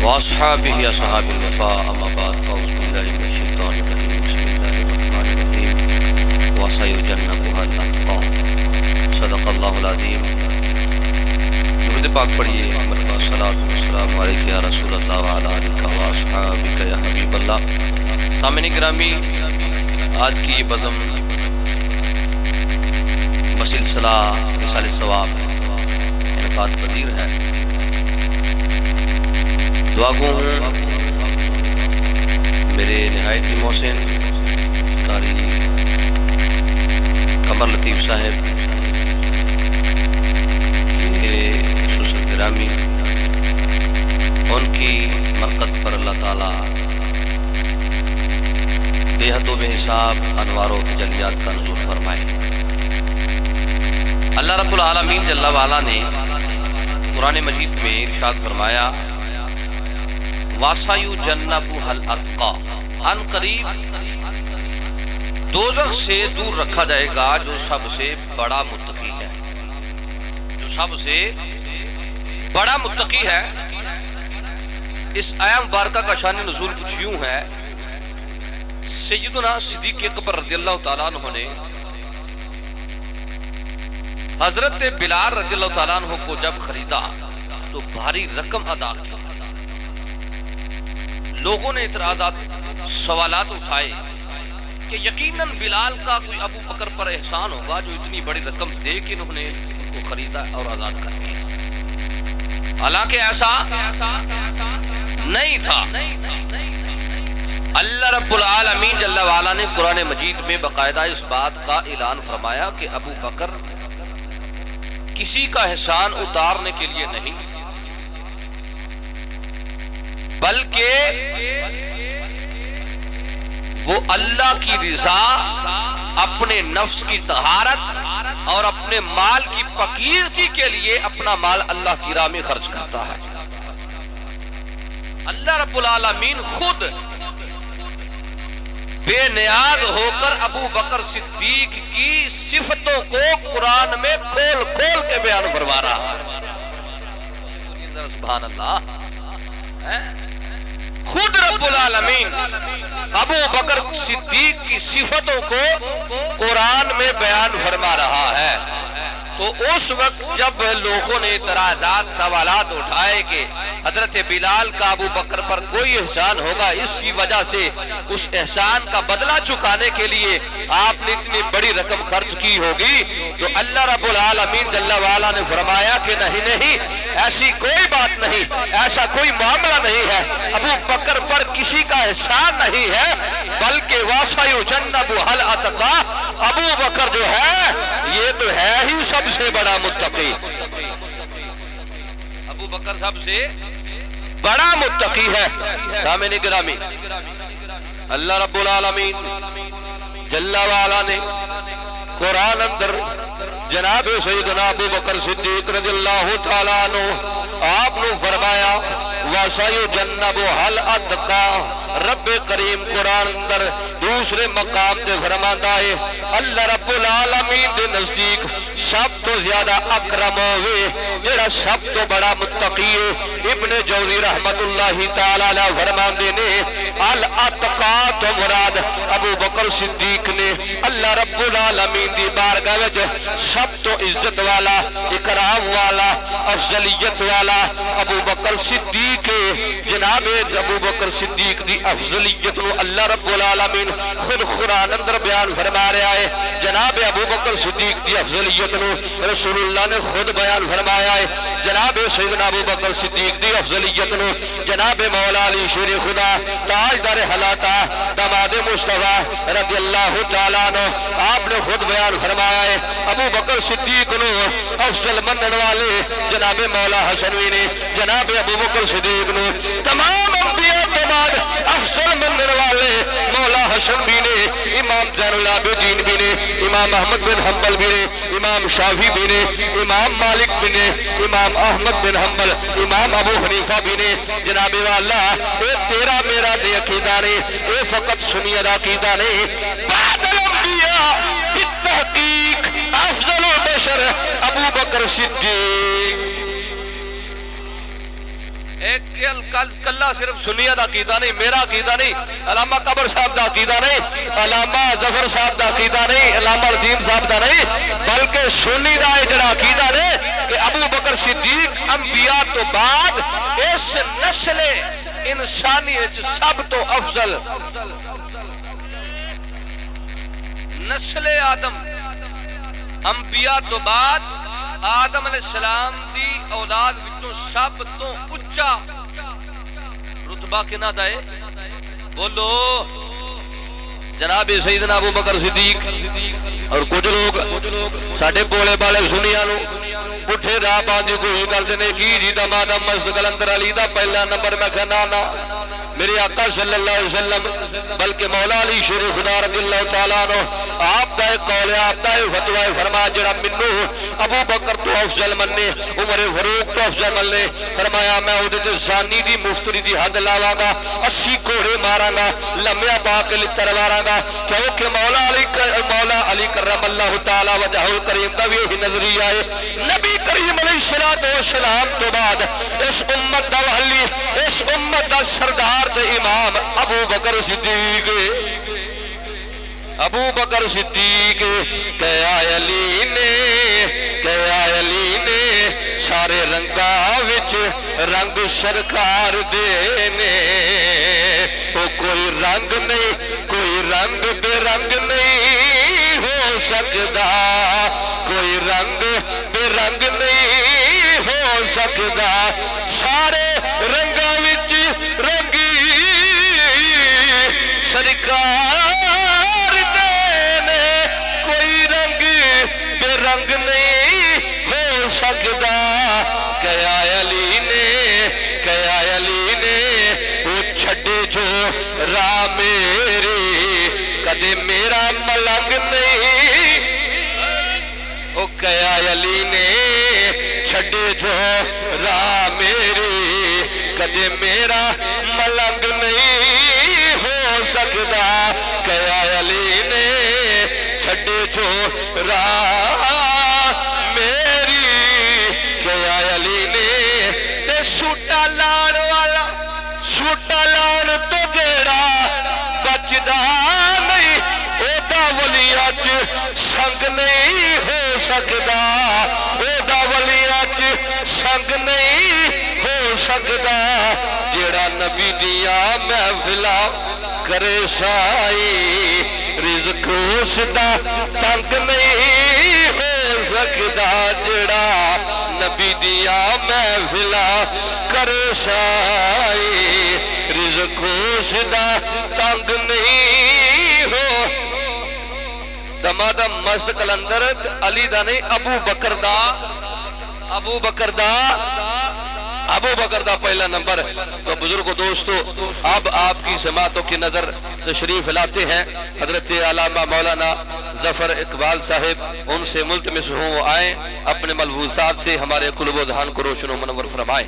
وأصحابه أصحاب الوفاء أما بعد فأعوذ بالله من الشيطان الرجيم بسم الله الرحمن الرحيم وسيجنبها الأتقى صدق الله العظيم. درود پاک پڑھیے. مرحبا الصلاۃ والسلام علیک یا رسول اللہ وعلی آلک واصحابک یا حبیب اللہ. سامعین گرامی، آج کی یہ بزم بسلسلہ وصال ثواب انعقاد پذیر ہے. دعا گو ہوں میرے نہایت ہی محسن قاری قمر لطیف صاحب یہ سسر گرامی، ان کی مرقد پر اللہ تعالی بے حد و بے حساب انوار و تجلیات کا نزول فرمائے. اللہ رب العالمین جل وعلا نے قرآن مجید میں ارشاد فرمایا وَسَيُجَنَّبُهَا الْأَتْقَى، ان قریب دوزخ سے دور رکھا جائے گا جو سب سے بڑا متقی ہے. جو سب سے بڑا متقی ہے. اس آیہ مبارکہ کا شان نزول کچھ یوں ہے. سیدنا صدیق اکبر رضی اللہ تعالیٰ عنہ نے حضرت بلال رضی اللہ تعالیٰ عنہ کو جب خریدا تو بھاری رقم ادا کی. لوگوں نے اعتراضات سوالات اٹھائے کہ یقیناً بلال کا کوئی ابو بکر پر احسان ہوگا جو اتنی بڑی رقم دے کے انہوں نے ان کو خریدا اور آزاد کر دیا. حالانکہ ایسا نہیں تھا. اللہ رب العالمین جل وعلا نے قرآن مجید میں باقاعدہ اس بات کا اعلان فرمایا کہ ابو بکر کسی کا احسان اتارنے کے لیے نہیں، بلکہ وہ اللہ کی رضا، اپنے نفس کی طہارت اور اپنے مال کی پاکیزگی کے لیے اپنا مال اللہ کی راہ میں خرچ کرتا ہے. اللہ رب العالمین خود بے نیاز ہو کر ابو بکر صدیق کی صفتوں کو قرآن میں کھول کھول کے بیان فرما رہا ہے. سبحان اللہ. خود رب العالمین ابو بکر صدیق کی صفتوں کو قرآن میں بیان فرما رہا ہے. تو اس وقت جب لوگوں نے اعتراضات سوالات اٹھائے کہ حضرت بلال کا ابو بکر پر کوئی احسان ہوگا، اس کی وجہ سے اس احسان کا بدلہ چکانے کے لیے آپ نے اتنی بڑی رقم خرچ کی ہوگی، تو اللہ رب العالمین جل وعلا نے فرمایا کہ نہیں، ایسی کوئی بات نہیں، ایسا کوئی معاملہ نہیں ہے. ابو بکر پر کسی کا احسان نہیں ہے، بلکہ وَسَيُجَنَّبُهَا الْأَتْقَى، ابو بکر جو ہے یہ تو ہے ہی سب سے بڑا متقی. ابو بکر سب سے بڑا متقی ہے. سامعین گرامی، اللہ رب العالمین جل وعلا نے قرآن اندر جناب سیدنا ابو بکر صدیق رضی اللہ تعالیٰ عنہ آپ نے فرمایا وَسَيُجَنَّبُهَا الْأَتْقَى. رب کریم قرآن اندر دوسرے مقام تے فرماتا ہے اللہ رب العالمین دے نزدیک سب تو زیادہ اکرم ہوئے جڑا سب تو بڑا متقی ہے. ابن جوزی رحمت اللہ تعالیٰ علیہ فرماندے نے الاتقا تو مراد ابو بکر صدیق نے اللہ رب العالمین دی بارگاہ وچ سب تو عزت والا، اکرام والا، افضلیت والا ابو بکر صدیق. جناب ابو بکر صدیق دی افضلیت نو اللہ رب العالمین خود قرآن اندر بیان فرما رہا ہے. جناب ابو بکر صدیق دی افضلیت نو رسول اللہ نے خود بیان فرمایا ہے. جناب سیدنا ابو بکر صدیق دی افضلیت نو جناب مولا علی شیر خدا تاجدار حلاتا داماد مصطفیٰ رضی اللہ تعالیٰ عنہ آپ نے خود بیان فرمایا ہے. ابو بکر صدیق نو افضل منن والے جناب مولا حسنوی نے جناب ابو بکر صدیق نو تمام انبیاء کے بعد افضل منن والے مولا حسن بھی نے، امام زین العابدین بھی نے، امام احمد بن حنبل بھی نے، امام شافعی بھی نے، امام مالک بھی نے، امام احمد بن حنبل، امام ابو حنیفہ بھی نے. جناب والا اے تیرا میرا دے عقیدہ نے، اے فقط سنیہ دا عقیدہ نے. بعد الانبیاء بالتحقیق افضل البشر ابو بکر صدیق. اے ایک کلا صرف سنیہ دا عقیدہ نہیں، میرا عقیدہ نہیں، علامہ قبر صاحب دا عقیدہ نہیں، علامہ ظفر صاحب دا عقیدہ نہیں، علامہ عظیم صاحب دا نہیں، بلکہ سنی دا جڑا عقیدہ نے کہ ابو بکر صدیق انبیاء تو بعد اس نسل انسانی سب تو افضل نسل آدم، انبیاء تو بعد آدم علیہ السلام دی اولاد وچوں سب تو اچا رتبہ کنا دا ہے؟ بولو جناب سیدنا ابو بکر صدیق۔ اور کچھ لوگ ساڈے بولے بالے سنیاں نو پٹھے راہ پاندی کوئی کردے نے کی جی دا مادہ مسجد کلندر علی دا پہلا نمبر میں کہنا نا میرے آقا صلی اللہ علیہ وسلم بلکہ مولا علی شیر خدا رضی اللہ تعالیٰ عنہ آپ دا ایک قول ہے، آپ دا ایک فتوہ فرما جڑا منو ابو بکر تو افضل مننے، عمر فاروق تو افضل مننے، فرمایا میں اودے تے ثانی دی مفتری دی حد لاواں گا، 80 گھوڑے ماراں گا، لمیا پا کے لتر ماراں گا، کیونکہ مولا علی کرم اللہ تعالیٰ وجہ الکریم دا بھی یہی نظریہ ہے۔ نبی کریم علیہ السلام تو بعد اس امت دا ولی، اس امت دا سردار تے امام ابو بکر صدیق، ابو بکر صدیق کہ آئے علی نے سارے رنگا وچ رنگ سرکار دینے، وہ کوئی رنگ نہیں، کوئی رنگ بے رنگ نہیں ہو سکتا، کوئی رنگ بے رنگ نہیں ہو سکتا، سارے رنگا وچ رنگی سرکار دینے، کوئی رنگ بے رنگ نہیں ہو سکتا، کیا علی نے وہ چھڑے جو راہ میری کدے میرا ملنگ نہیں، وہ کیا علی نے چھڑے جو راہ میری کدے میرا ملنگ نہیں ہو سکتا، کیا علی نے چھڑے جو راہ میری، کیا علی نے تے سوٹا لان والا سوٹا لان تو جیڑا بچدا نہیں، او دا ولیاں چ سنگ نہیں ہو سکتا، او دا ولیاں چ سنگ نہیں ہو سکتا، جیڑا نبی دیاں محفلاں کرے سائی رزق اس دا تنگ نہیں ہو سکتا، جیڑا نبی دیاں محفلاں کرے سائی رزق اس دا تنگ نہیں ہو۔ دمادہ مسجد کلندر علی دا نہیں ابو بکر دا پہلا نمبر۔ تو بزرگ و دوستو اب آپ کی سماعتوں کی نظر تشریف لاتے ہیں حضرت علامہ مولانا ظفر اقبال صاحب، ان سے ملتمس ہوں آئیں اپنے ملحوظات سے ہمارے قلوب و ذہان کو روشن و منور فرمائیں۔